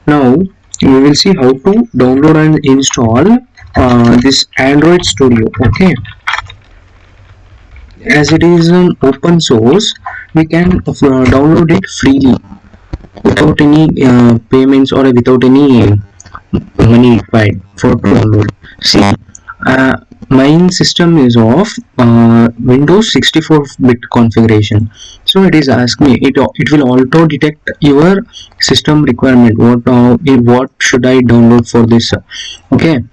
Now we will see how to download and install this Android Studio. Okay, as it is an open source, we can download it freely without any payments or without any money required for download. See, uh, my system is of Windows 64-bit configuration, so it is ask me, it will auto detect your system requirement. What should I download for this? Okay,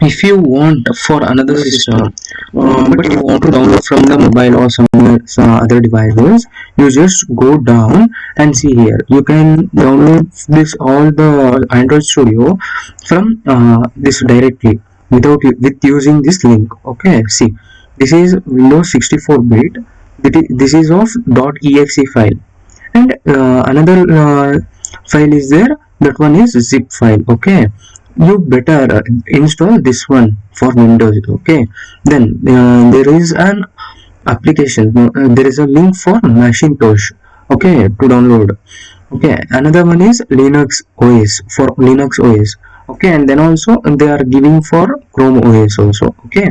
if you want for another system, but you want to download from the mobile or some other devices, you just go down and see here. You can download this all the Android Studio from this directly with using this link. Okay, see, this is Windows 64-bit. This is of .exe file, and another file is there. That one is zip file. Okay, you better install this one for Windows. Okay, then there is an application, there is a link for Macintosh, okay, to download. Okay, another one is Linux OS, for Linux OS. Okay, and then also they are giving for Chrome OS also. Okay,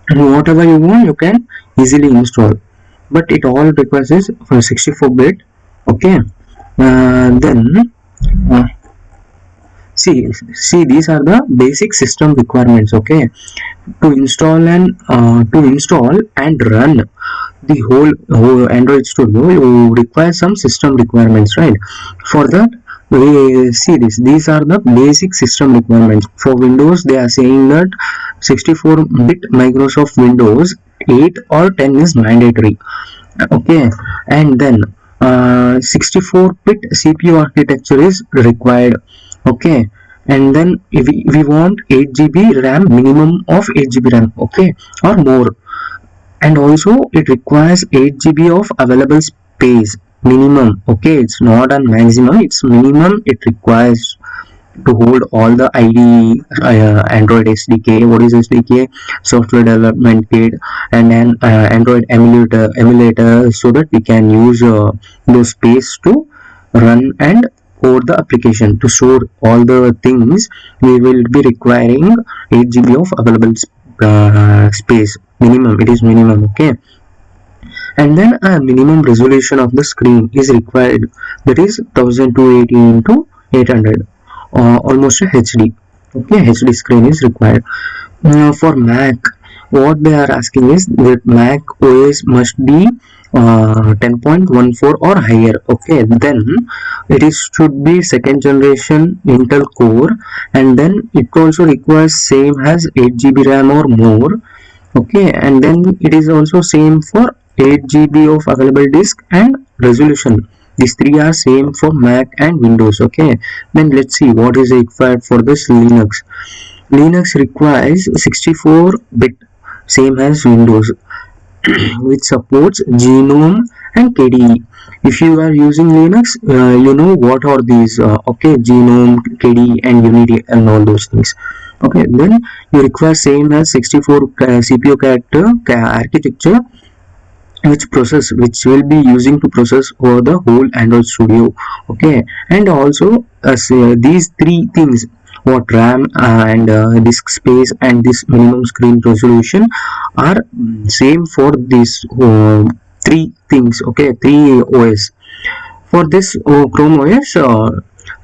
and whatever you want you can easily install, but it all requires is for 64-bit. Okay, then uh, see these are the basic system requirements. Okay, to install and run the whole Android Studio, you require some system requirements, right? For that, we see these are the basic system requirements. For Windows, they are saying that 64-bit Microsoft Windows 8 or 10 is mandatory. Okay, and then 64-bit CPU architecture is required. Okay, and then if we want 8 GB RAM, minimum of 8 GB RAM, okay, or more. And also it requires 8 GB of available space minimum. Okay, it's not a maximum, it's minimum. It requires to hold all the IDE, Android SDK. What is SDK? Software Development Kit, and then Android emulator, so that we can use those space to run and code the application. To store all the things, we will be requiring 8 GB of available space minimum. It is minimum. Okay, and then a minimum resolution of the screen is required, that is 1280 into 800, almost a HD. Okay, HD screen is required. For Mac, what they are asking is that Mac OS must be 10.14 or higher. Okay, then it is should be second generation Intel Core, and then it also requires same as 8 GB RAM or more. Okay, and then it is also same for 8 GB of available disk and resolution. These three are same for Mac and Windows. Okay, then let's see what is required for this Linux. Linux requires 64-bit, same as Windows, which supports GNOME and KDE. If you are using Linux, you know what are these. Okay, GNOME, KDE, and Unity, and all those things. Okay, then you require same as 64 CPU character architecture, which will be using to process over the whole Android Studio. Okay, and also these three things, what RAM and disk space and this minimum screen resolution, are same for these three things. Okay, three OS. For this Chrome OS,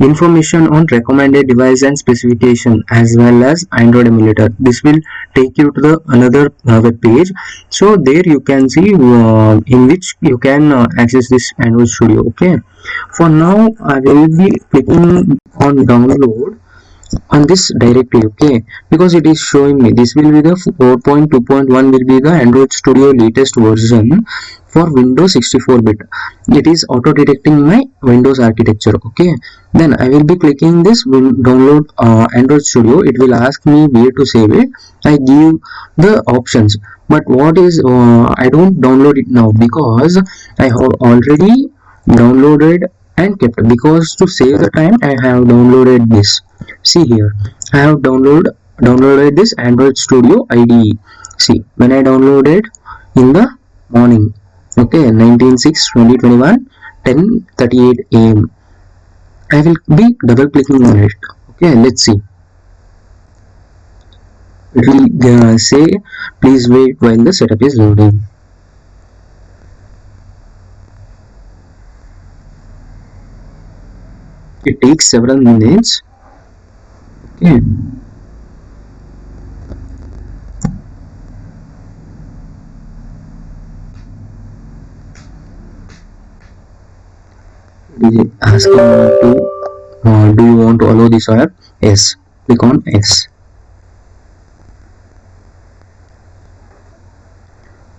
information on recommended device and specification, as well as Android emulator. This will take you to the another web page, so there you can see in which you can access this Android Studio. Okay, for now I will be clicking on download on this directly. Okay, because it is showing me this will be the 4.2.1 will be the Android Studio latest version for Windows 64-bit. It is auto detecting my Windows architecture. Okay, then I will be clicking this download Android Studio. It will ask me where to save it. I give the options, but what is I don't download it now because I have already downloaded and kept, because to save the time I have downloaded this. See here, I have downloaded this Android Studio IDE. See, when I downloaded in the morning, okay, 19/6/2021, 10:38 AM, I will be double clicking on it. Okay, let's see. It will say please wait while the setup is loading. It takes several minutes. Okay. It is asking to do you want to allow this or yes. Click on yes.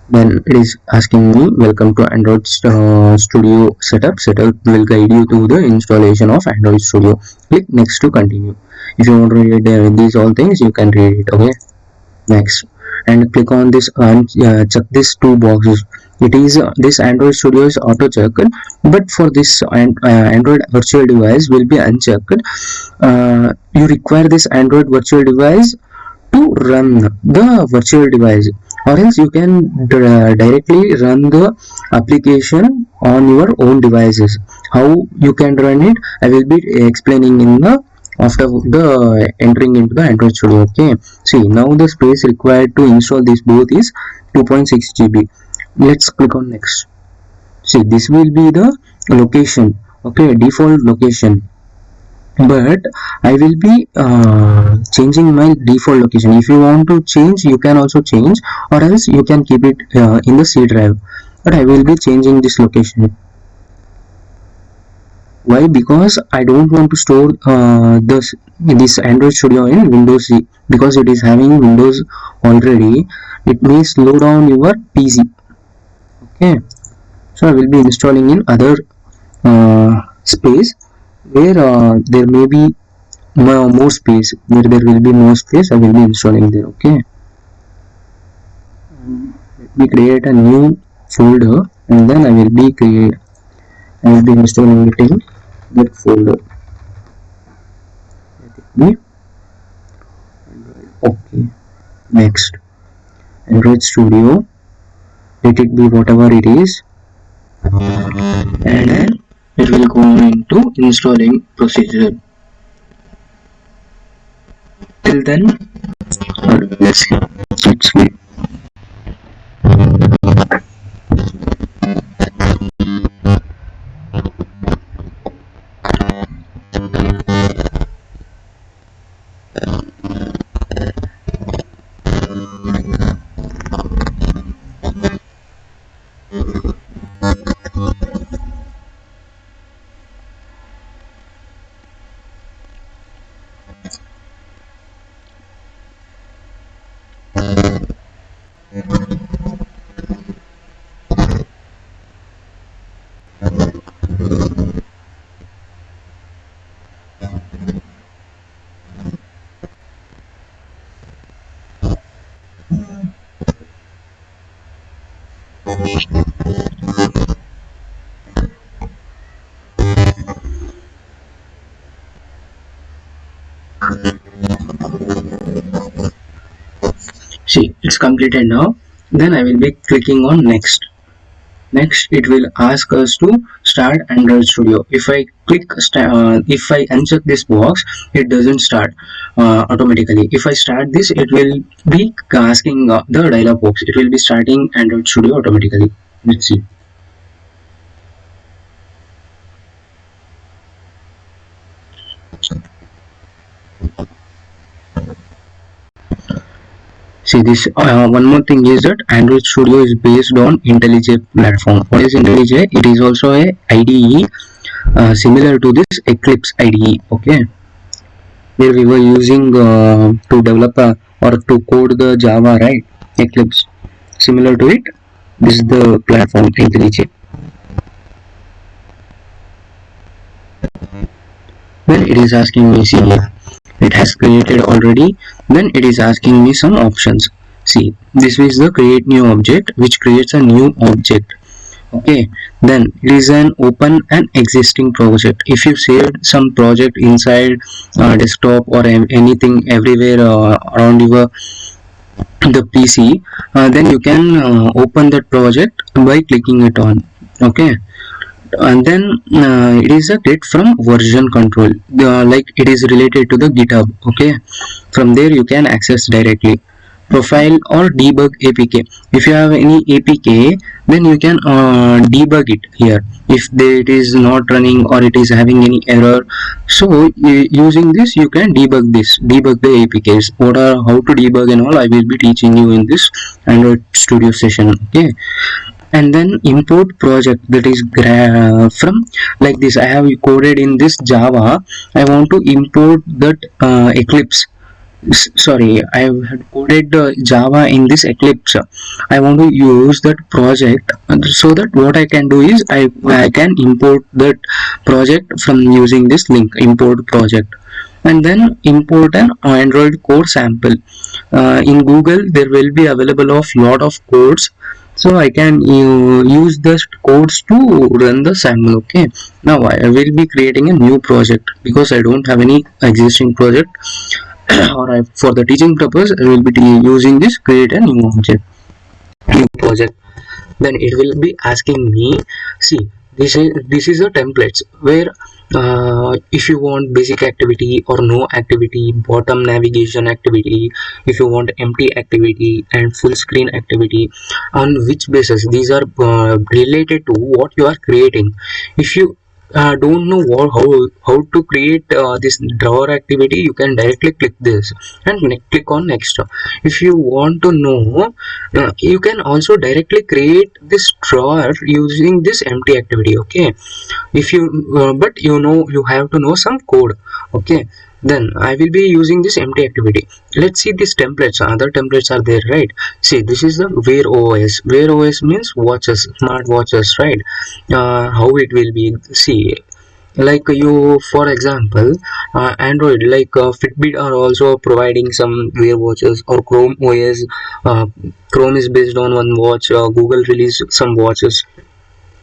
Then it is asking me welcome to Android Studio setup will guide you to the installation of Android Studio. Click next to continue. If you want to read these all things, you can read it. Okay, next, and click on this and check these two boxes. It is this Android Studio is auto checked, but for this Android virtual device will be unchecked. You require this Android virtual device to run the virtual device, or else you can directly run the application on your own devices. How you can run it, I will be explaining in the after the entering into the Android Studio. Okay, see, now the space required to install this both is 2.6 GB. Let's click on next. See, this will be the location. Okay, default location, but I will be changing my default location. If you want to change, you can also change, or else you can keep it in the C drive, but I will be changing this location. Why? Because I don't want to store this Android Studio in Windows C, because it is having Windows already. It may slow down your PC. Okay, so I will be installing in other space where there may be more space. Where there will be more space, I will be installing there. Okay, let me create a new folder, and then I will be installing it in that folder. Okay, next, Android Studio, let it be whatever it is, and then it will go into installing procedure. Till then, let's wait. See, it's completed now. Then I will be clicking on next. Next, it will ask us to start Android Studio. If I if I uncheck this box, it doesn't start automatically. If I start this, it will be asking the dialog box. It will be starting Android Studio automatically. Let's see. See, this one more thing is that Android Studio is based on IntelliJ platform. What is IntelliJ? It is also a IDE similar to this Eclipse IDE. Okay, where we were using to develop or to code the Java, right? Eclipse, similar to it. This is the platform IntelliJ. Then it is asking me, see here, it has created already. Then it is asking me some options. See, this is the create new object, which creates a new object. Okay, then it is an open an existing project. If you saved some project inside desktop or anything everywhere around your the PC, then you can open that project by clicking it on. Okay, and then it is a git from version control, like it is related to the GitHub. Okay, from there you can access directly. Profile or debug APK. If you have any APK, then you can debug it here if it is not running or it is having any error. So using this you can debug the APKs. What are how to debug and all I will be teaching you in this Android Studio session. Okay, and then import project, that is from like this. I have coded in this Java. I want to import that Eclipse. Sorry, I had coded Java in this Eclipse. I want to use that project, so that what I can do is I can import that project from using this link, import project, and then import an Android code sample. In Google there will be available of lot of codes, so I can use the codes to run the sample. Okay, now I will be creating a new project because I don't have any existing project. Or for the teaching purpose I will be using this create a new object, new project. Then it will be asking me, see, this is a templates where if you want basic activity or no activity, bottom navigation activity, if you want empty activity and full screen activity, on which basis these are related to what you are creating. If you don't know how to create this drawer activity, you can directly click this and click on next. If you want to know, you can also directly create this drawer using this empty activity. Okay, if you but you have to know some code. Okay, then I will be using this empty activity. Let's see these templates. Other templates are there, right? See, this is the Wear OS. Wear OS means watches, smart watches, right? How it will be, see, like you, for example, Android, like Fitbit are also providing some Wear watches, or Chrome OS. Chrome is based on one watch. Google released some watches,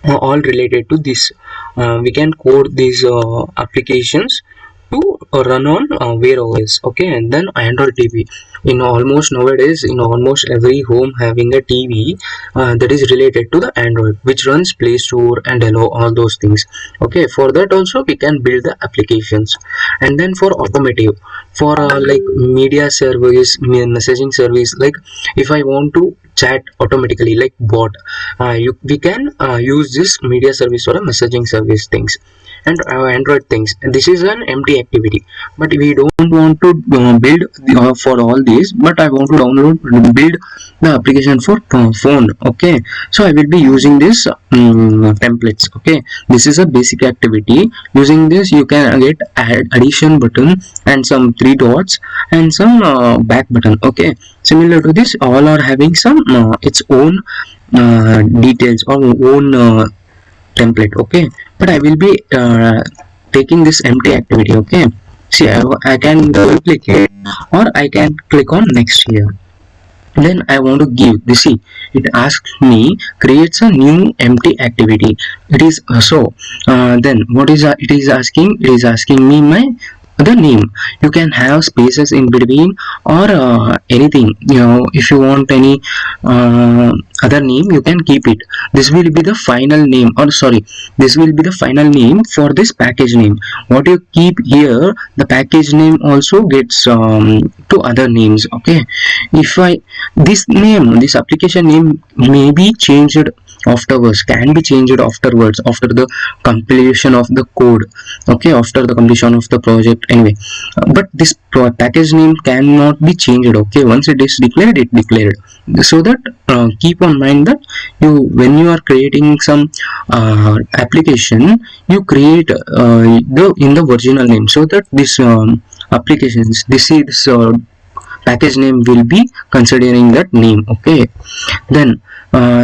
all related to this. We can code these applications to run on Wear OS. Okay, and then Android TV. In almost nowadays, in almost every home having a TV that is related to the Android, which runs Play Store and Hello, all those things. Okay, for that also we can build the applications. And then for automotive, for like media service, messaging service, like if I want to chat automatically like bot, we can use this media service or a messaging service things. And Android things, this is an empty activity, but we don't want to build for all these, but I want to build the application for phone. Okay, so I will be using this templates. Okay, this is a basic activity. Using this you can get addition button and some three dots and some back button. Okay, similar to this, all are having some its own details or own template. Okay, but I will be taking this empty activity. Okay, see, I can double click it, or I can click on next here. Then I want to give this. See, it asks me creates a new empty activity. It is then what is it is asking? It is asking me my the name. You can have spaces in between, or anything. If you want any other name, you can keep it. This will be the final name, or sorry, this will be the final name for this package name. What you keep here, the package name also gets to other names. Okay, if I this application name may be changed afterwards, can be changed afterwards after the completion of the code. Okay, after the completion of the project anyway. But this package name cannot be changed. Okay, once it is declared, it declared. So that keep on mind that when you are creating some application, you create in the original name, so that this applications, this is package name will be considering that name. Okay, then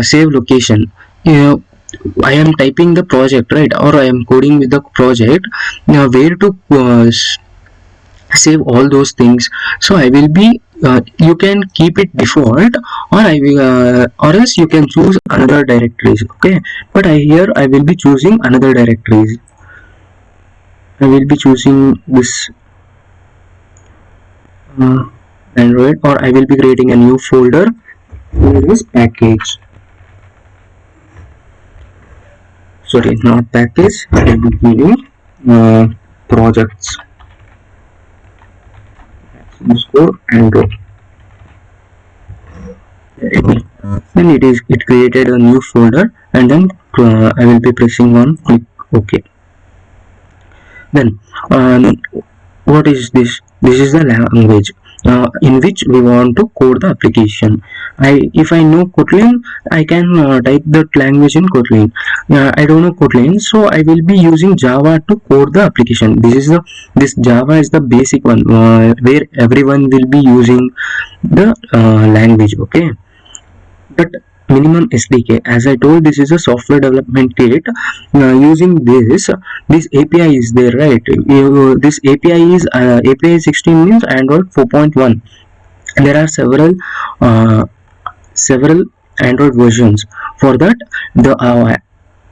save location. I am typing the project, right, or I am coding with the project. Where to save all those things? So I will be you can keep it default, or I will or else you can choose another directories. Okay, but here I will be choosing another directories. I will be choosing this Android, or I will be creating a new folder for this package. sorry, not package, I will be giving projects score Android. Then it created a new folder, and then I will be pressing on click OK. Then what is this? This is the language in which we want to code the application. If I know Kotlin, I can type that language in Kotlin. I don't know Kotlin, so I will be using Java to code the application. This Java is the basic one where everyone will be using the language. Okay, but minimum SDK, as I told, this is a software development kit. Using this API is there, right? This API is API 16 means Android 4.1. There are several Android versions. For that, the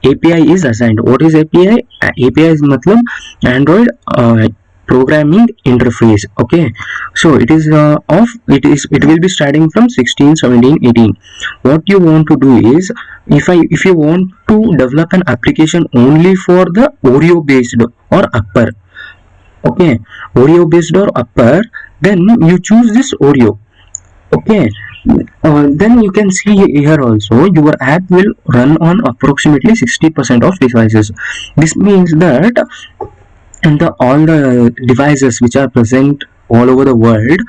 API is assigned. What is API? API is matlab Android programming interface. Okay, so it is it will be starting from 16, 17, 18. What you want to do is, if you want to develop an application only for the Oreo based or upper, okay, Oreo based or upper, then you choose this Oreo. Okay, then you can see here also your app will run on approximately 60% of devices. This means that all the devices which are present all over the world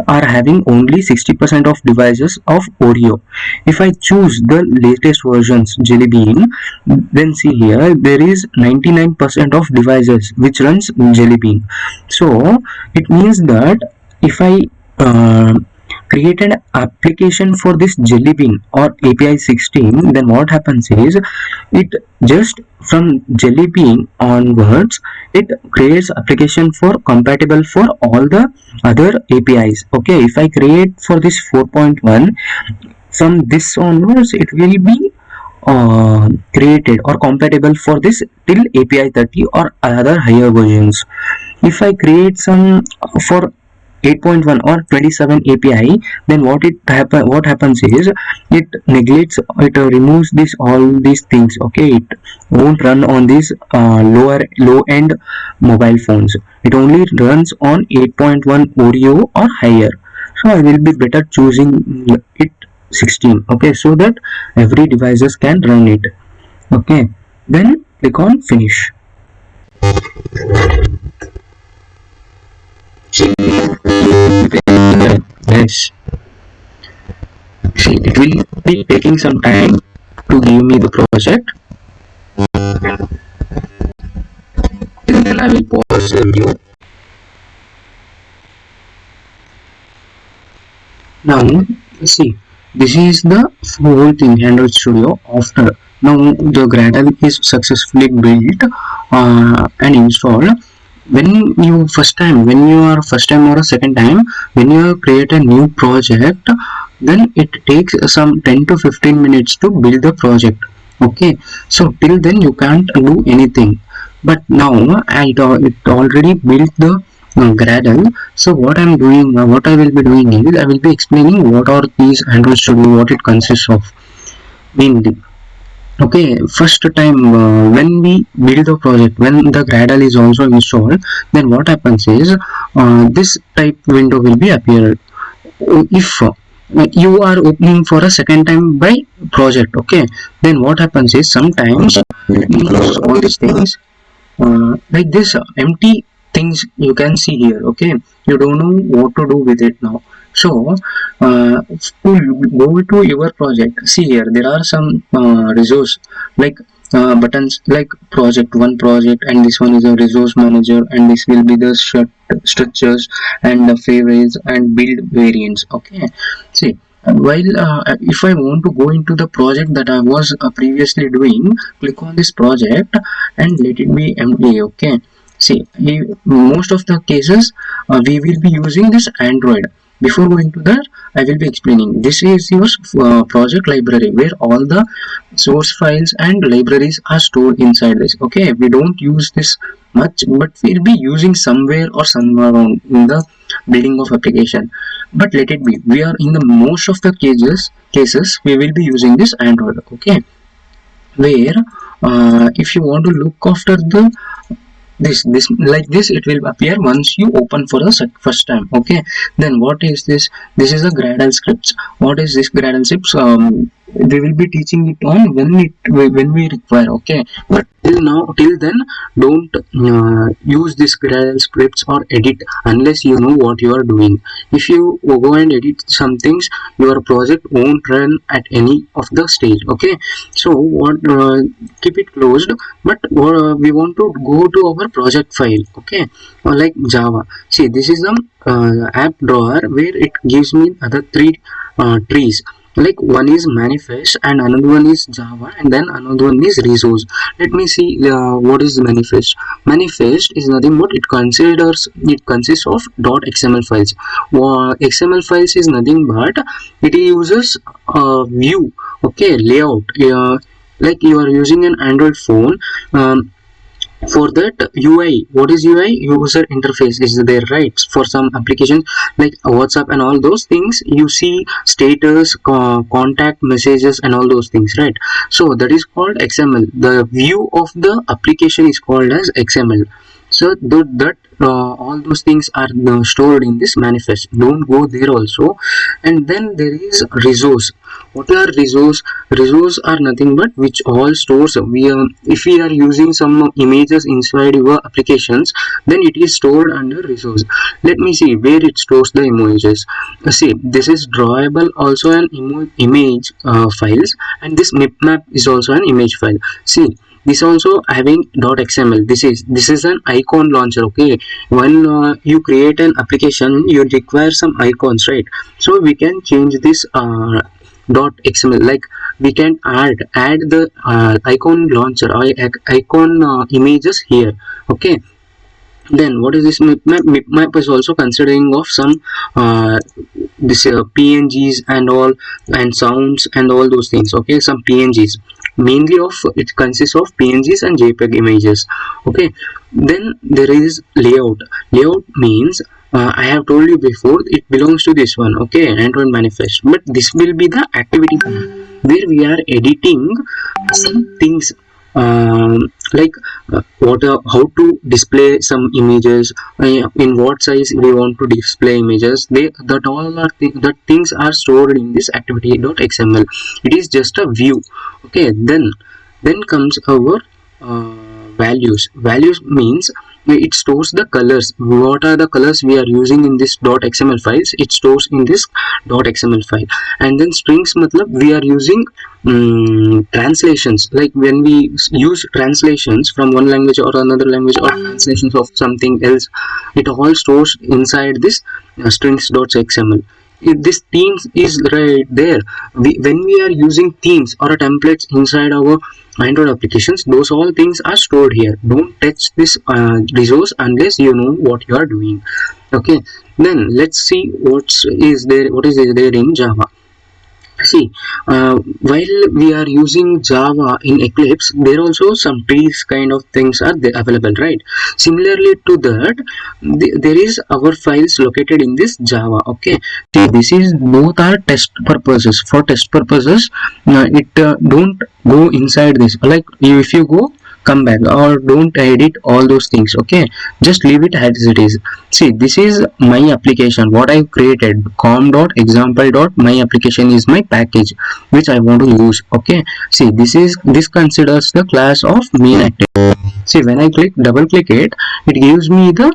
are having only 60% of devices of Oreo. If I choose the latest versions Jelly Bean, then see here there is 99% of devices which runs Jelly Bean. So it means that if I create an application for this Jelly Bean or API 16, then what happens is, it just from Jelly Bean onwards, it creates application for compatible for all the other APIs. Okay, if I create for this 4.1, from this onwards it will be created or compatible for this till API 30 or other higher versions. If I create some for 8.1 or 27 API, then what happens is, it neglects, it removes all these things. Okay, it won't run on these low end mobile phones. It only runs on 8.1 Oreo or higher. So I will be better choosing it 16. Okay, so that every devices can run it. Okay, then click on finish. Yes, see, it will be taking some time to give me the project, and then I will pause the video. Now see, this is the whole thing, Android Studio. After now the Gradle is successfully built and installed. When you are first time or a second time, when you create a new project, then it takes some 10 to 15 minutes to build the project. Okay, so till then you can't do anything, but now it already built the Gradle. So what I will be doing is, I will be explaining what are these Android Studio, what it consists of mainly. Okay, first time when we build the project, when the Gradle is also installed, then what happens is, this type window will be appeared. If you are opening for a second time by project, okay, then what happens is, sometimes all these things like this empty things you can see here. Okay, you don't know what to do with it now. So to go to your project, see here there are some resource like buttons like project 1 project, and this one is a resource manager, and this will be the structures and the favorites and build variants. Okay, see, while if I want to go into the project that I was previously doing, click on this project and let it be empty. Okay, see, most of the cases we will be using this Android. Before going to that, I will be explaining. This is your project library where all the source files and libraries are stored inside this. Okay, we don't use this much, but we'll be using somewhere or somewhere around in the building of application. But let it be. We are in the most of the cases we will be using this Android. Okay, where if you want to look after the this like this, it will appear once you open for the first time. Okay, then what is this? This is a Gradle scripts. What is this Gradle scripts? We will be teaching it on when we require. Okay, but till then, don't use this Gradle scripts or edit unless you know what you are doing. If you go and edit some things, your project won't run at any of the stage. Okay, so what keep it closed, but we want to go to our project file. Okay, like Java. See, this is the app drawer where it gives me other three trees. Like one is manifest and another one is Java and then another one is resource. Let me see what is manifest. Manifest is nothing but it consists of .xml files. XML files is nothing but it uses view, okay, layout. Like you are using an Android phone, for that UI, what is UI? User interface is there, right? For some applications like WhatsApp and all those things, you see status, contact messages and all those things, right? So that is called XML. The view of the application is called as XML. So that all those things are stored in this manifest. Don't go there also. And then there is resource. What are resource? Resource are nothing but which all stores if we are using some images inside your applications, then it is stored under resource. Let me see where it stores the images. See, this is drawable, also an image files, and this map is also an image file. See, this also having .xml. This is an icon launcher. Okay, when you create an application, you require some icons, right? So we can change this .xml, like we can add the icon launcher or icon images here. Okay, then what is this map is also considering of some this pngs and all, and sounds and all those things. Okay, some pngs, mainly of it consists of pngs and jpeg images. Okay, then there is layout. Layout means I have told you before, it belongs to this one. Okay, Android manifest, but this will be the activity where we are editing some things, like how to display some images, in what size we want to display images. That all are that things are stored in this activity.xml. It is just a view. Okay, then comes our values. Values means it stores the colors. What are the colors we are using in this .xml files? It stores in this .xml file. And then strings matlab we are using translations. Like when we use translations from one language or another language, or translations of something else, it all stores inside this strings.xml. If this themes is right there, when we are using themes or templates inside our Android applications, those all things are stored here. Don't touch this resource unless you know what you are doing. Okay, then let's see what is there in Java. See, while we are using Java in Eclipse, there also some trees kind of things are available, right? Similarly to that, there is our files located in this Java. Okay, see, this is both are test purposes. For test purposes, it don't go inside this. Like if you go, come back, or don't edit all those things. Okay, just leave it as it is. See, this is my application, what I've created, com.example.my application is my package which I want to use. Okay, see, this considers the class of main activity. See, when I double click it gives me the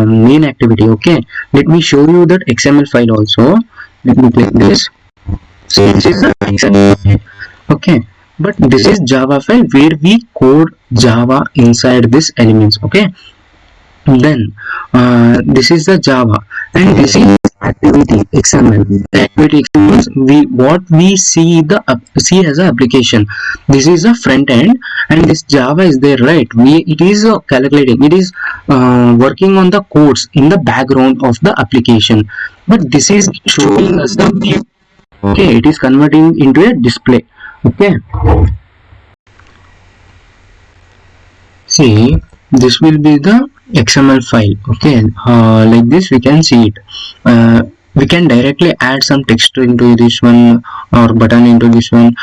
main activity. Okay, let me show you that XML file also. Let me click this. See, this is the XML file. Okay, but this is Java file where we code Java inside this elements. Okay, then this is the Java, and this is activity XML. Activity XML, what we see as a application. This is a front end, and this Java is there, right? It is calculating, it is working on the codes in the background of the application, but this is showing us the view. Okay, it is converting into a display. Okay, see, this will be the XML file. Okay, like this we can see it. we can directly add some text into this one or button into this one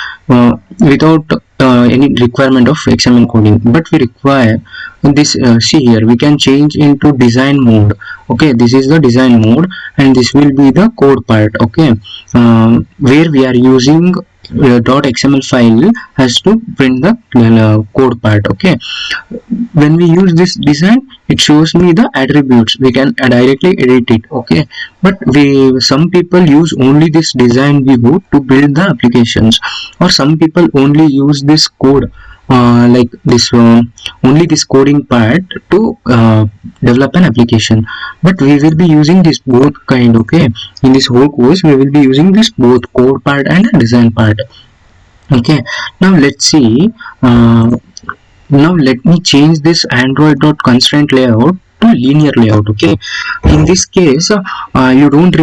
without any requirement of XML coding, but we require this. See here, we can change into design mode. Okay, this is the design mode, and this will be the code part. Okay, where we are using .xml file has to print the code part. Okay, when we use this design, it shows me the attributes, we can directly edit it. Okay, but we some people use only this design view to build the applications, or some people only use this code like this only this coding part to develop an application. But we will be using this both kind. Okay, in this whole course we will be using this both code part and design part. Okay, now let's see. Now let me change this android.constraint layout to linear layout. Okay, in this case you don't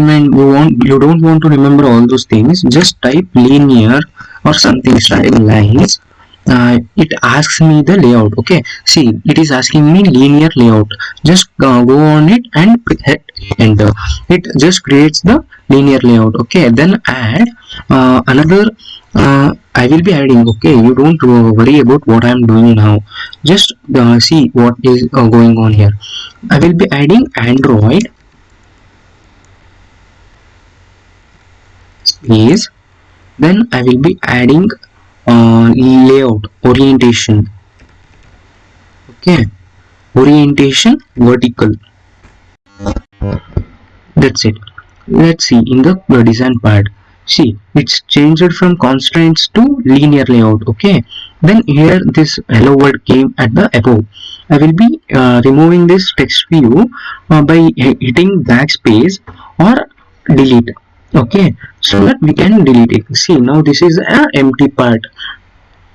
want to remember all those things. Just type linear or something style lines. It asks me the layout. Okay, see, it is asking me linear layout. Just go on it and hit enter. It just creates the linear layout. Okay, then add another I will be adding. Okay, you don't worry about what I am doing now. Just see what is going on here. I will be adding Android space. Then I will be adding layout orientation. Okay, orientation vertical. That's it. Let's see in the design part. See, it's changed from constraints to linear layout. Okay, then here this hello world came at the above. I will be removing this text view by hitting backspace or delete. Okay, so that we can delete it. See, now this is an empty part.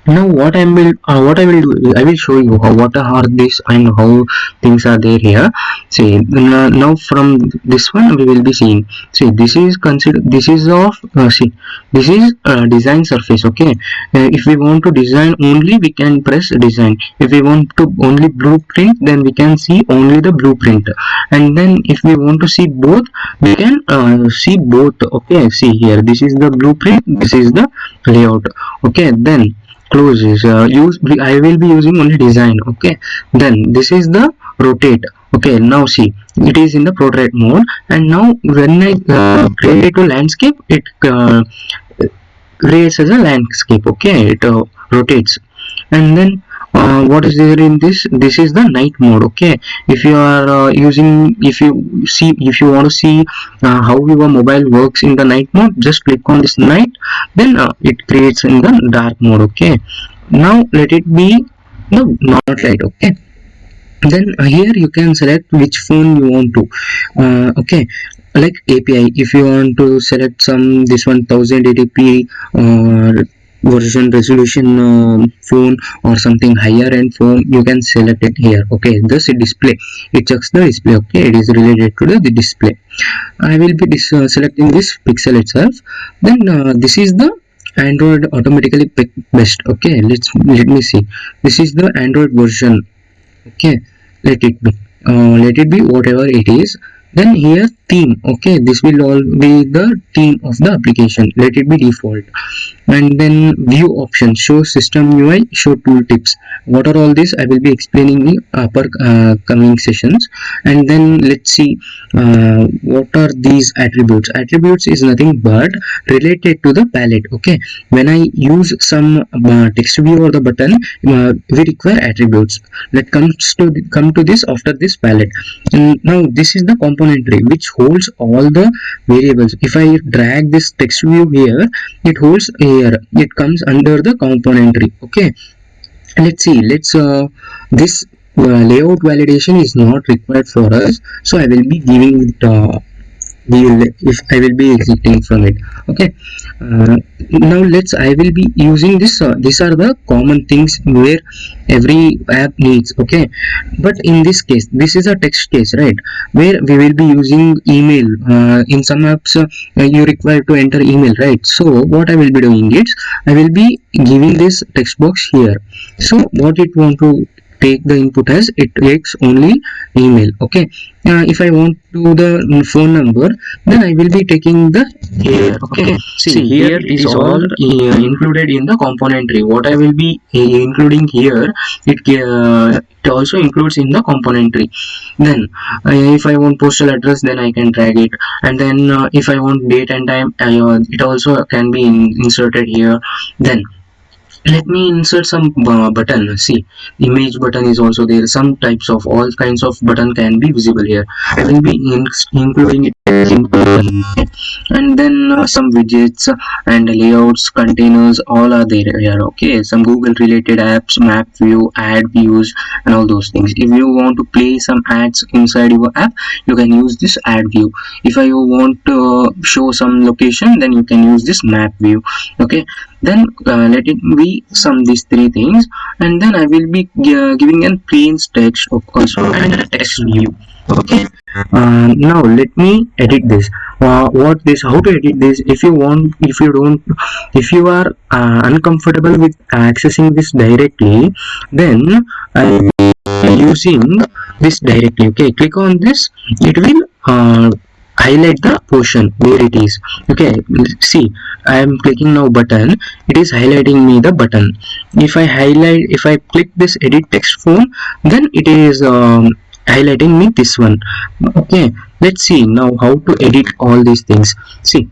Now what I will do is I will show you what are this and how things are there here. See, now from this one we will be seeing. See, this is consider this is of see, this is design surface. Okay, if we want to design only, we can press design. If we want to only blueprint, then we can see only the blueprint. And then if we want to see both, we can see both. Okay, see here, this is the blueprint, this is the layout. Okay, then closes I will be using only design. Okay, then this is the rotate. Okay, now see, it is in the portrait mode, and now when I create it to landscape, it creates as a landscape. Okay, it rotates. And then what is there in this is the night mode. Okay, if you are using, if you want to see how your mobile works in the night mode, just click on this night, then it creates in the dark mode. Okay, now let it be no not light. Okay, then here you can select which phone you want to okay, like API. If you want to select some this 1080p version resolution phone, or something higher end phone, you can select it here. Okay, this display, it checks the display. Okay, it is related to the display. I will be selecting this pixel itself. Then this is the Android automatically pick best. Okay, let me see, this is the Android version. Okay, let it be whatever it is. Then here theme. Okay, this will all be the theme of the application, let it be default. And then view options, show system UI, show tooltips. What are all this, I will be explaining in upper coming sessions. And then let's see what are these attributes. Attributes is nothing but related to the palette. Okay, when I use some text view or the button, we require attributes. Let come to this after this palette. And now this is the component tree which holds all the variables. If I drag this text view here, it holds here, it comes under the component tree. Okay, let's see, this layout validation is not required for us, so I will be giving it if I will be exiting from it. Okay, now I will be using this. These are the common things where every app needs. Okay, but in this case, this is a text case, right, where we will be using email. In some apps you require to enter email, right? So what I will be doing is I will be giving this text box here. So what it want to take the input as it takes only email. Okay, if I want to the phone number, then I will be taking the here. Okay, see here it is all included in the component tree. What I will be including here, it also includes in the component tree. Then if I want postal address, then I can drag it, and then if I want date and time, it also can be inserted here. Then let me insert some button. See, image button is also there. Some types of all kinds of button can be visible here. I will be including it in button. And then some widgets and layouts, containers, all are there here. Okay, some Google related apps, map view, ad views, and all those things. If you want to play some ads inside your app, you can use this ad view. If you want to show some location, then you can use this map view. Okay, then let it be some these three things, and then I will be giving a plain text also and a text view. Okay, now let me edit this. What this, how to edit this? If you want, if you don't, if you are uncomfortable with accessing this directly, then using this directly. Okay, click on this, it will highlight the portion where it is. Okay, see, I am clicking now button, it is highlighting me the button. If I click this edit text form, then it is highlighting me this one. Okay, let's see now how to edit all these things. See,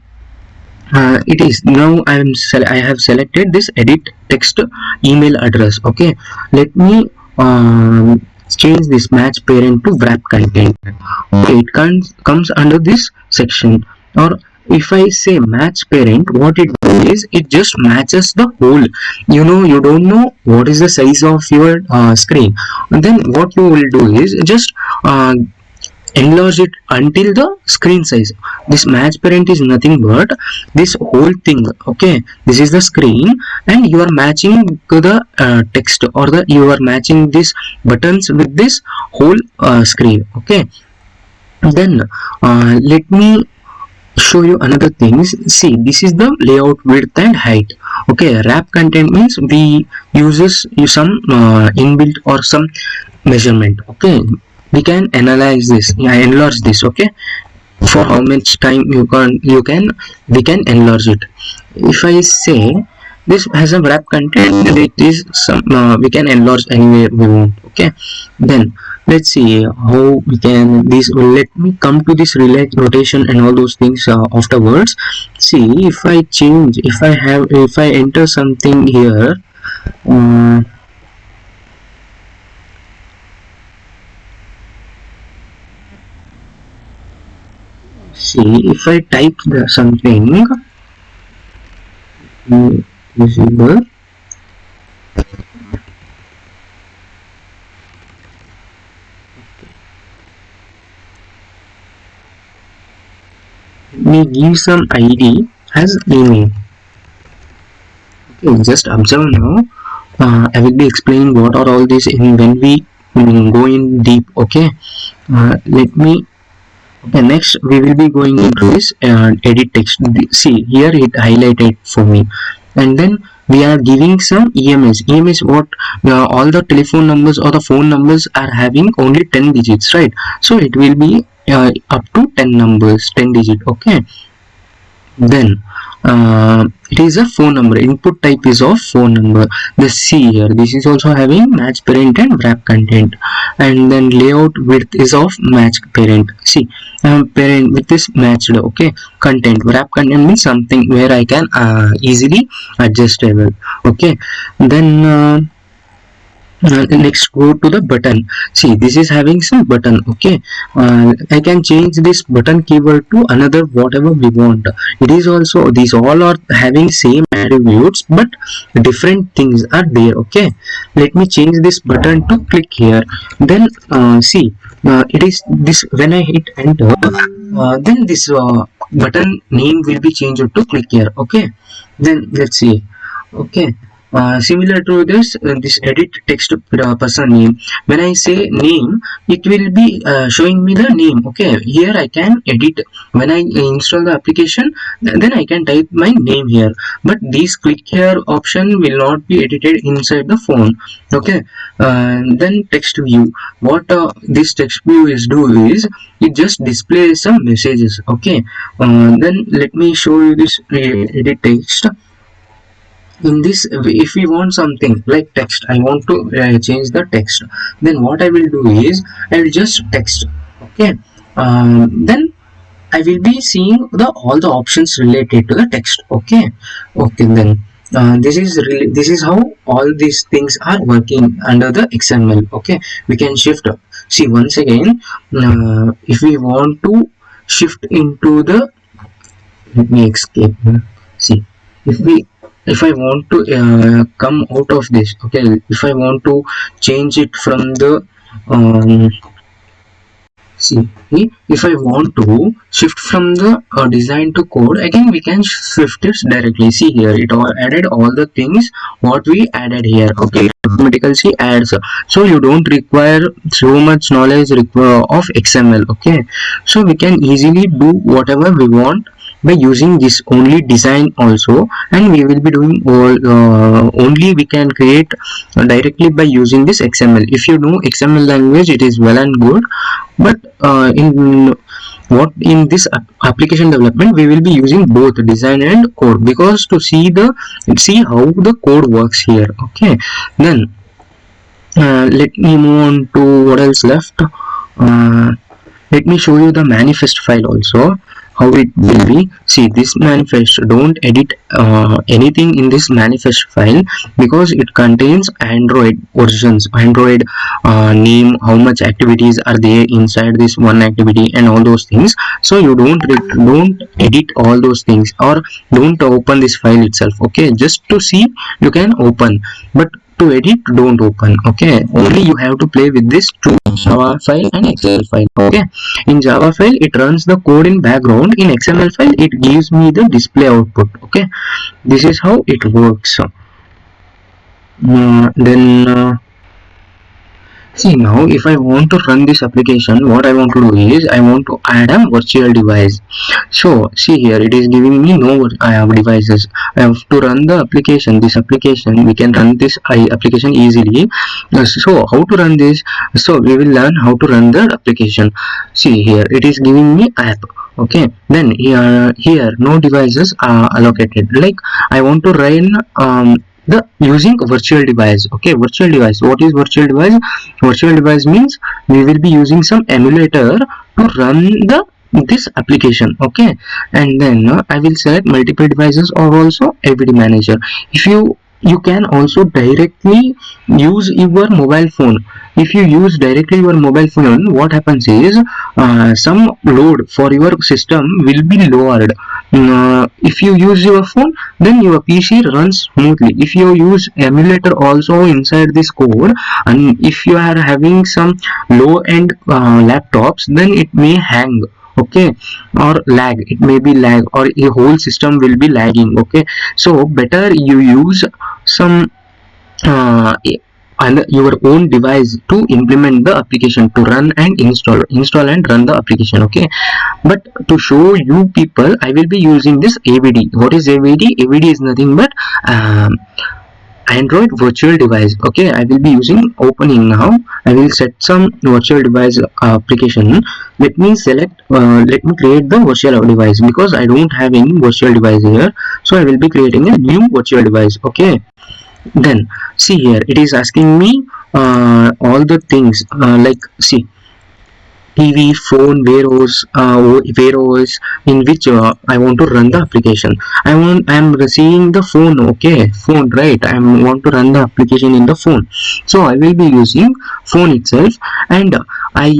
it is now I have selected this edit text email address. Okay, let me change this match parent to wrap content. Okay, it comes under this section. Or if I say match parent, what it does is it just matches the whole. You don't know what is the size of your screen, and then what you will do is just enlarge it until the screen size. This match parent is nothing but this whole thing. Okay, this is the screen, and you are matching to the text, or you are matching these buttons with this whole screen. Okay, then let me show you another things. See, this is the layout width and height. Okay, wrap content means we use some inbuilt or some measurement. Okay, we can analyze this, enlarge this. Okay, for how much time we can enlarge it. If I say this has a wrap content, it is some we can enlarge anywhere we want. Okay, then let's see how we can this. Let me come to this relax rotation and all those things afterwards. See, if I change, if I enter something here, see, if I type something visible, me give some ID as email. Okay, just observe now. I will be explaining what are all these in when we go in deep. Okay, let me. Okay, next we will be going into this edit text. See, here it highlighted for me, and then we are giving some EMS. EMS, what all the telephone numbers or the phone numbers are having only 10 digits, right? So it will be up to 10 numbers, 10 digit. Okay, then it is a phone number. Input type is of phone number. The C here, this is also having match parent and wrap content, and then layout width is of match parent. See, parent with this matched. Okay, content, wrap content means something where I can easily adjustable. Okay, then next go to the button. See, this is having some button. Okay, I can change this button keyword to another whatever we want. It is also, these all are having same attributes but different things are there. Okay, let me change this button to click here. Then see, it is this, when I hit enter, then this button name will be changed to click here. Okay, then let's see. Okay, Similar to this, this edit text person name. When I say name, it will be showing me the name. Okay, here I can edit. When I install the application, then I can type my name here. But this click here option will not be edited inside the phone. Okay, then text view. What this text view is do is it just displays some messages. Okay, then let me show you this edit text. In this, if we want something like text, I want to change the text, then what I will do is I will just text. Okay, then I will be seeing the all the options related to the text. Okay, okay, then this is how all these things are working under the XML. Okay, we can shift. See, once again, if we want to shift into the, let me escape. See, if we, if I want to come out of this, okay, if I want to change it from the um, see, if I want to shift from the design to code, again we can shift it directly. See here, it all added all the things what we added here. Okay, it automatically adds, so you don't require so much knowledge of XML. Okay, so we can easily do whatever we want by using this only design also, and we will be doing all only we can create directly by using this XML. If you know XML language, it is well and good, but in what in this application development we will be using both design and code, because to see how the code works here. Okay, then let me move on to what else left. Let me show you the manifest file also, how it will be. See, this manifest, don't edit anything in this manifest file, because it contains Android versions, Android name, how much activities are there inside this one activity, and all those things. So you don't edit all those things, or don't open this file itself. Okay, just to see you can open, but to edit, don't open. Okay, only you have to play with this two, Java file and XML file. Okay, in Java file it runs the code in background, in XML file it gives me the display output. Okay, this is how it works. Then see, now if I want to run this application, what I want to do is I want to add a virtual device. So see here, it is giving me no I have devices. I have to run the application. This application, we can run this application easily. So how to run this? So we will learn how to run the application. See here, it is giving me app. Okay, then here no devices are allocated. Like I want to run the using virtual device. Okay, virtual device, what is virtual device? Virtual device means we will be using some emulator to run this application. Okay, and then I will select multiple devices or also AVD manager. If you can also directly use your mobile phone. If you use directly your mobile phone, what happens is some load for your system will be lowered. If you use your phone, then your PC runs smoothly. If you use emulator also inside this code, and if you are having some low end laptops, then it may hang. Okay, or lag, it may be lag, or a whole system will be lagging. Okay, so better you use some and your own device to implement the application, to run and install and run the application. Okay, but to show you people, I will be using this AVD. What is AVD? AVD is nothing but Android virtual device. Okay, I will be using opening now. I will set some virtual device application. Let me select let me create the virtual device, because I don't have any virtual device here, so I will be creating a new virtual device. Okay, then see here, it is asking me all the things like, see, TV, phone, Wear OS, in which I want to run the application. I am receiving the phone. Okay, phone, right? I want to run the application in the phone, so I will be using phone itself. And I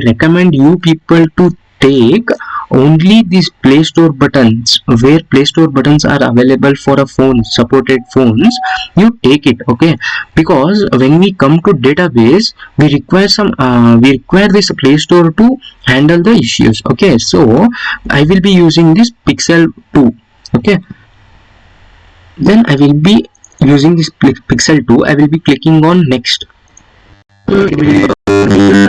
recommend you people to take only these Play Store buttons, where Play Store buttons are available for a phone, supported phones. You take it. Okay, because when we come to database, we require this Play Store to handle the issues. Okay, so I will be using this Pixel 2. Okay, then I will be Using this Pixel 2, I will be clicking on next. It will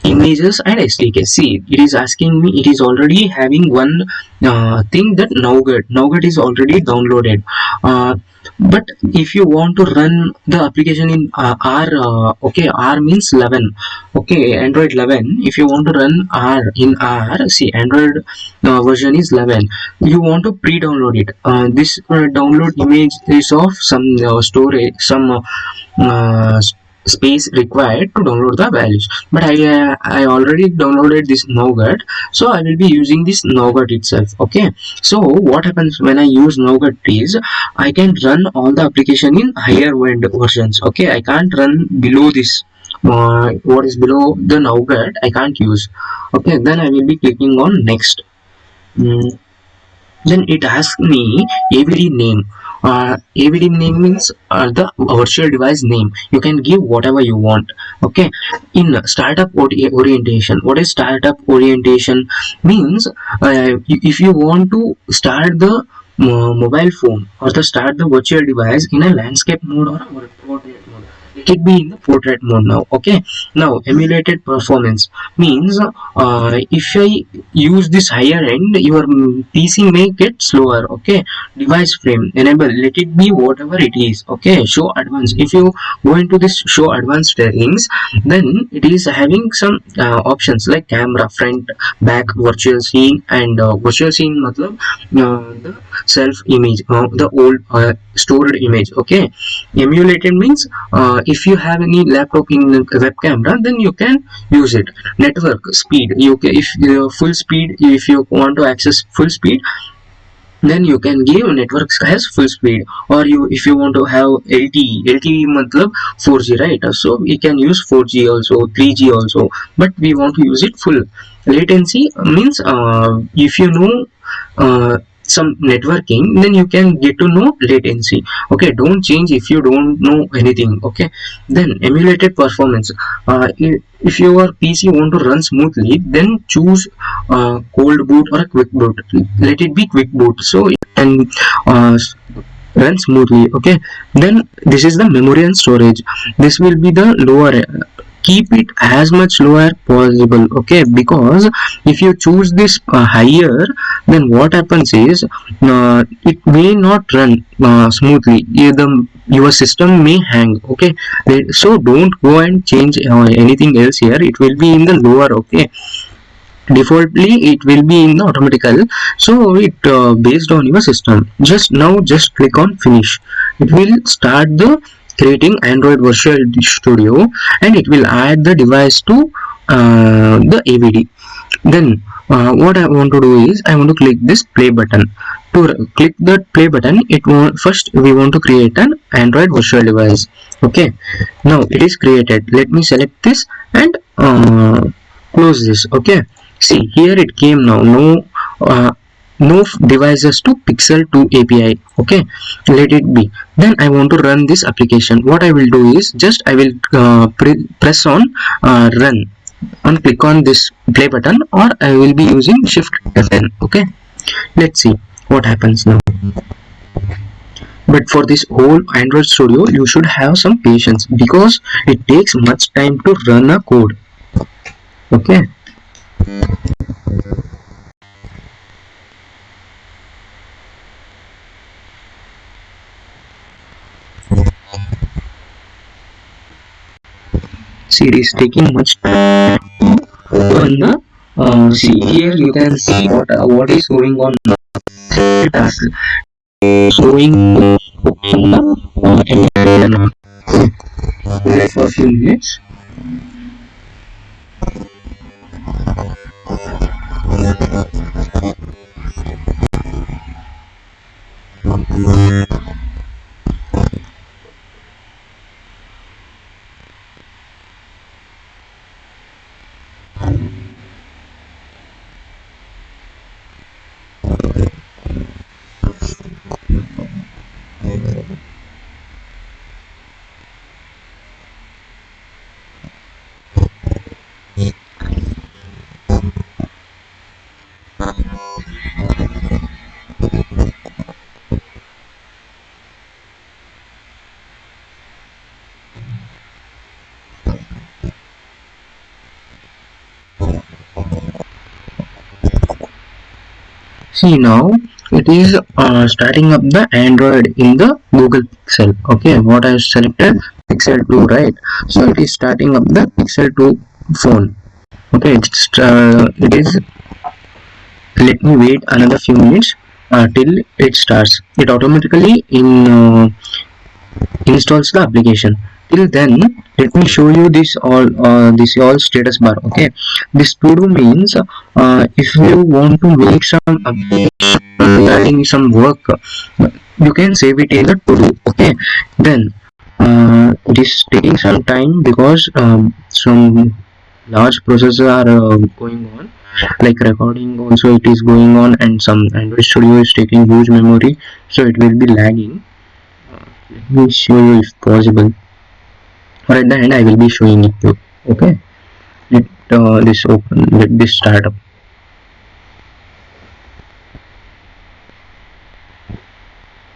images and SDK. See, it is asking me, it is already having one thing, that Nougat is already downloaded. But if you want to run the application in R, okay, R means 11, okay, Android 11. If you want to run R in R, see, Android version is 11. You want to pre-download it. This download image is of some storage, some space required to download the values, but I already downloaded this Nougat, so I will be using this Nougat itself. Okay, so what happens when I use Nougat is I can run all the application in higher end versions. Okay, I can't run below this. What is below the Nougat I can't use. Okay, then I will be clicking on next. Mm, then it asks me AVD name. AVD name means the virtual device name. You can give whatever you want. Okay. In startup orientation, what is startup orientation? Means if you want to start the mobile phone or to start the virtual device in a landscape mode or a portrait mode, let it be in the portrait mode now. Okay. Now emulated performance means if I use this higher end, your PC may get slower. Okay, device frame enable, let it be whatever it is. Okay, show advanced. If you go into this show advanced settings, then it is having some options like camera, front, back, virtual scene, and virtual scene matlab the self image, the old stored image. Okay, emulated means if you have any laptop in web camera, then you can use it. Network speed, you can, if full speed, if you want to access full speed, then you can give network has full speed. Or you, if you want to have LTE matlab 4G, right? So we can use 4G also, 3G also, but we want to use it full. Latency means if you know some networking, then you can get to know latency. Okay, don't change if you don't know anything. Okay, then emulated performance, if your PC want to run smoothly, then choose cold boot or a quick boot. Let it be quick boot, so it can run smoothly. Okay, then this is the memory and storage. This will be the lower, keep it as much lower possible. Okay, because if you choose this higher, then what happens is it may not run smoothly. Your system may hang. Okay, so don't go and change anything else here. It will be in the lower. Okay, defaultly it will be in the automatical, so it based on your system. Just click on finish. It will start the creating Android Virtual Studio, and it will add the device to the AVD. Then what I want to do is I want to click this play button. To click that play button, first we want to create an Android virtual device. Okay, now it is created. Let me select this and close this. Okay, see here it came now. No devices to Pixel 2 API. Okay, let it be. Then I want to run this application. What I will do is just I will press on run and click on this play button, or I will be using shift F10. Okay, let's see what happens now. But for this whole Android Studio, you should have some patience because it takes much time to run a code. Okay, see, it is taking much time to run the see, here you can see what is going on now. Task showing wait for a few minutes. See now it is starting up the Android in the Google Pixel. Okay, what I have selected Pixel 2, right? So it is starting up the Pixel 2 phone. Okay, it is. Let me wait another few minutes till it starts. It automatically installs the application. Till then, let me show you this all status bar. Okay, this to do means if you want to make some application regarding some work, you can save it in the to do. Okay, then it is taking some time because some large processes are going on, like recording also it is going on, and some Android Studio is taking huge memory, so it will be lagging. Let me show you if possible, or at the end I will be showing it to you. Okay, let this open, let this start up.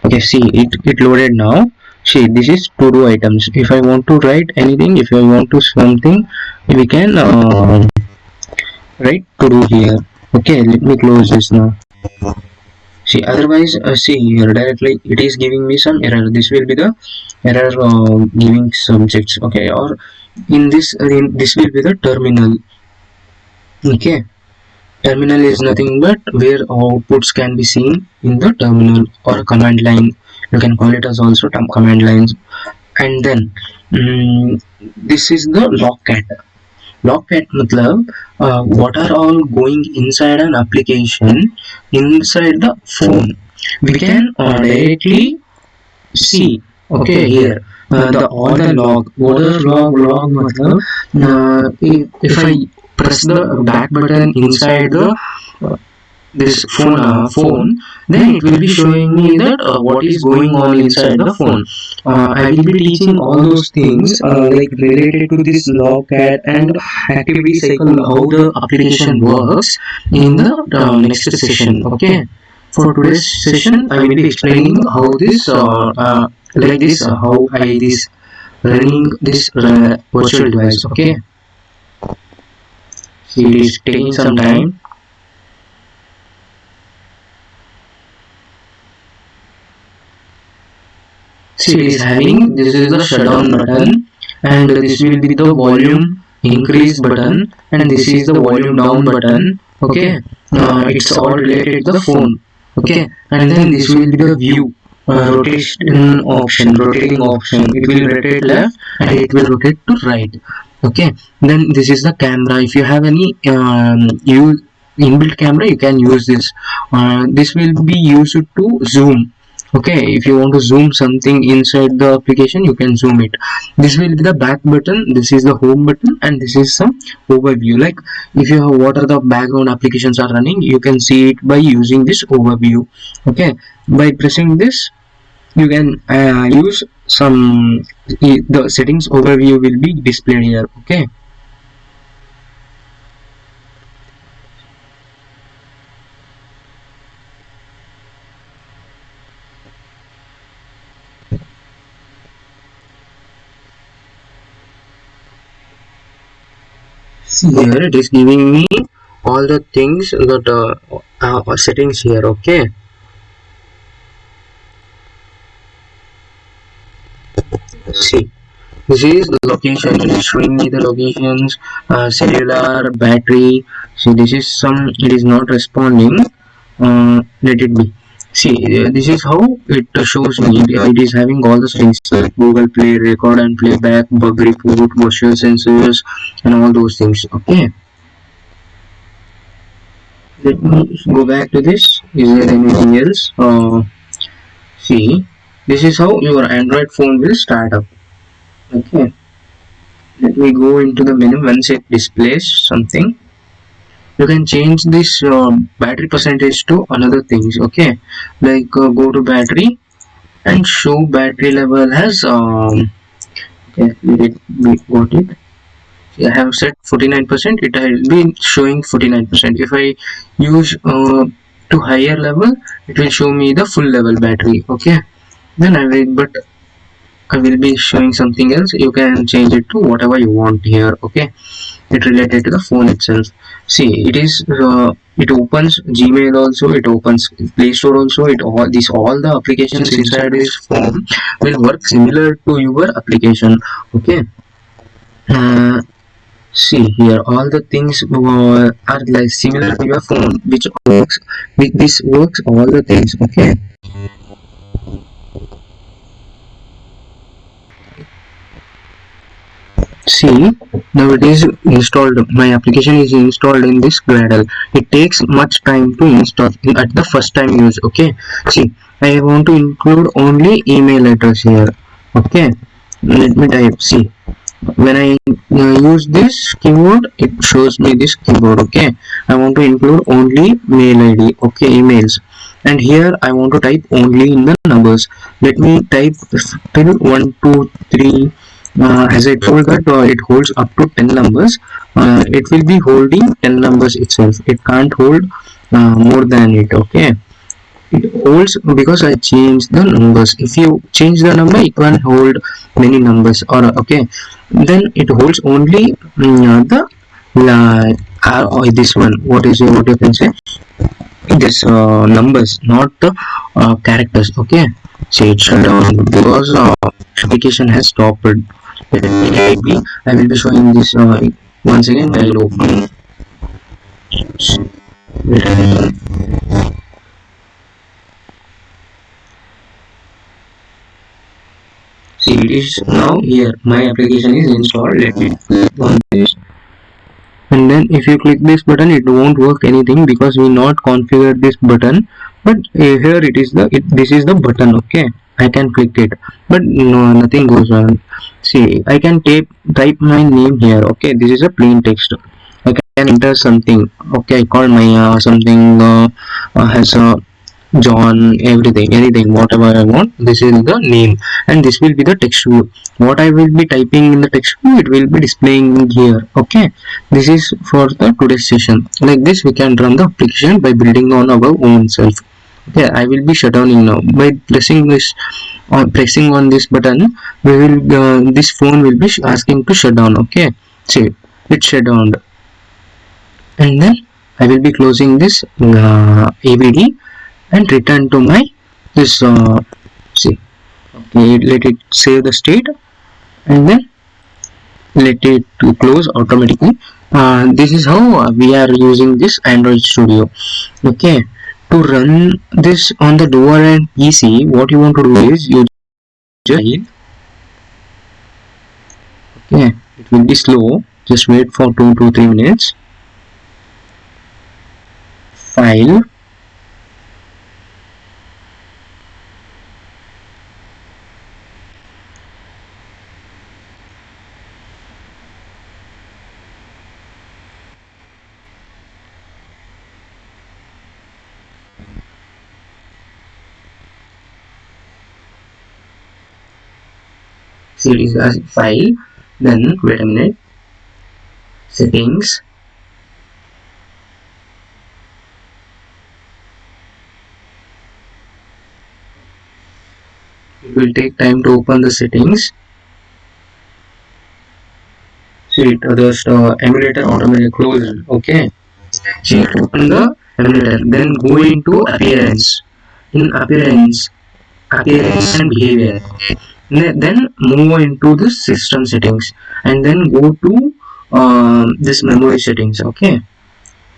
Okay, see it loaded now. See, this is to do items. If I want to write anything, if I want to something, we can write to do here. Okay, let me close this now. See, otherwise, see here directly it is giving me some error. This will be the error giving subjects. Okay, or in this will be the terminal. Okay, terminal is nothing but where outputs can be seen in the terminal, or a command line. You can call it as also command lines. And then this is the logcat. Logcat matlab what are all going inside an application inside the phone. We can directly see. Okay, here the all the log. What is log matlab? If I press the back button inside the this phone, then it will be showing me that what is going on inside the phone. I will be teaching all those things like related to this logcat and activity cycle, how the application works in the next session. Okay, for today's session I will be explaining how this like this how I this running this virtual device. Okay, see it is taking some time. See, it is having, this is the shutdown button, and this will be the volume increase button, and this is the volume down button. Okay, it's all related to the phone. Okay, and then this will be the view rotating option. It will rotate left and it will rotate to right. Okay, then this is the camera. If you have any use inbuilt camera, you can use this. This will be used to zoom. Okay, if you want to zoom something inside the application, you can zoom it. This will be the back button, this is the home button, and this is some overview. Like if you have what are the background applications are running, you can see it by using this overview. Okay, by pressing this you can use some the settings overview will be displayed here. Okay, see here it is giving me all the things that settings here. Okay, see this is the location. It is showing me the locations, cellular, battery. See this is some, it is not responding. Let it be. See this is how it shows me. It is having all the things like Google Play, record and playback, bug report, motion sensors, and all those things. Okay, let me go back to this. Is there anything else? See, this is how your Android phone will start up. Okay, let me go into the menu. Once it displays something, you can change this battery percentage to another things. Okay, like go to battery and show battery level as okay, we got it. I have set 49%. It will be showing 49%. If I use to higher level, it will show me the full level battery. Okay, then I will, but I will be showing something else. You can change it to whatever you want here. Okay, it related to the phone itself. See, it opens Gmail also, it opens Play Store also. It all the applications inside this phone will work similar to your application. Okay. uh, See here, all the things are like similar to your phone, which works. This works all the things. Okay. See, now it is installed. My application is installed in this Gradle. It takes much time to install at the first time use. Okay. See, I want to include only email address here. Okay. Let me type. See, when I use this keyboard, it shows me this keyboard. Okay. I want to include only mail ID. Okay, emails. And here I want to type only in the numbers. Let me type till 1 2 3. As I told that it holds up to 10 numbers. It will be holding 10 numbers itself. It can't hold more than it. Okay. It holds because I changed the numbers. If you change the number, it can hold many numbers. Or okay, then it holds only the or this one. What you can say? This numbers, not the characters. Okay. Say it shut down because application has stopped. Maybe I will be showing this once again. I will open. See, it is now here. My application is installed. Let me click on this. And then if you click this button, it won't work anything because we not configured this button. But here it is this is the button. Okay, I can click it, but no, nothing goes on. See, I can type my name here. Okay, this is a plain text. I can enter something. Okay, I call my something has a John, everything, anything, whatever I want. This is the name, and this will be the text view. What I will be typing in the text view, it will be displaying here. Okay, this is for the today's session. Like this, we can run the application by building on our own self. Okay, I will be shutdowning now by pressing on this button. We will this phone will be asking to shut down. Okay, see, it's shut down, and then I will be closing this AVD and return to my this see. Okay, let it save the state and then let it to close automatically. This is how we are using this Android Studio. Okay, to run this on the lower end PC, what you want to do is you just okay, it will be slow. Just wait for 2 to 3 minutes. File. Series as file, then wait a minute, settings, it will take time to open the settings. See it, emulator automatically closed. Okay, see it, open the emulator, then go into appearance. In appearance and behavior, then move into the system settings and then go to this memory settings. Okay,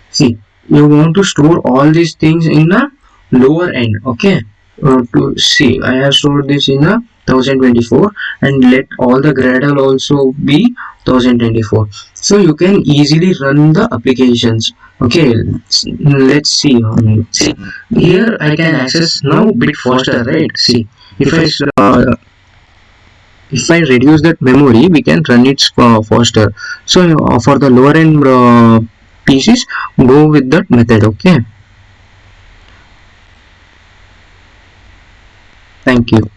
see, you want to store all these things in a lower end. Okay, to see, I have stored this in a 1024 and let all the Gradle also be 1024, so you can easily run the applications. Okay, let's see. See, here I can access now bit faster, right? See, if I reduce that memory, we can run it faster. So for the lower end PCs, go with that method. Okay, thank you.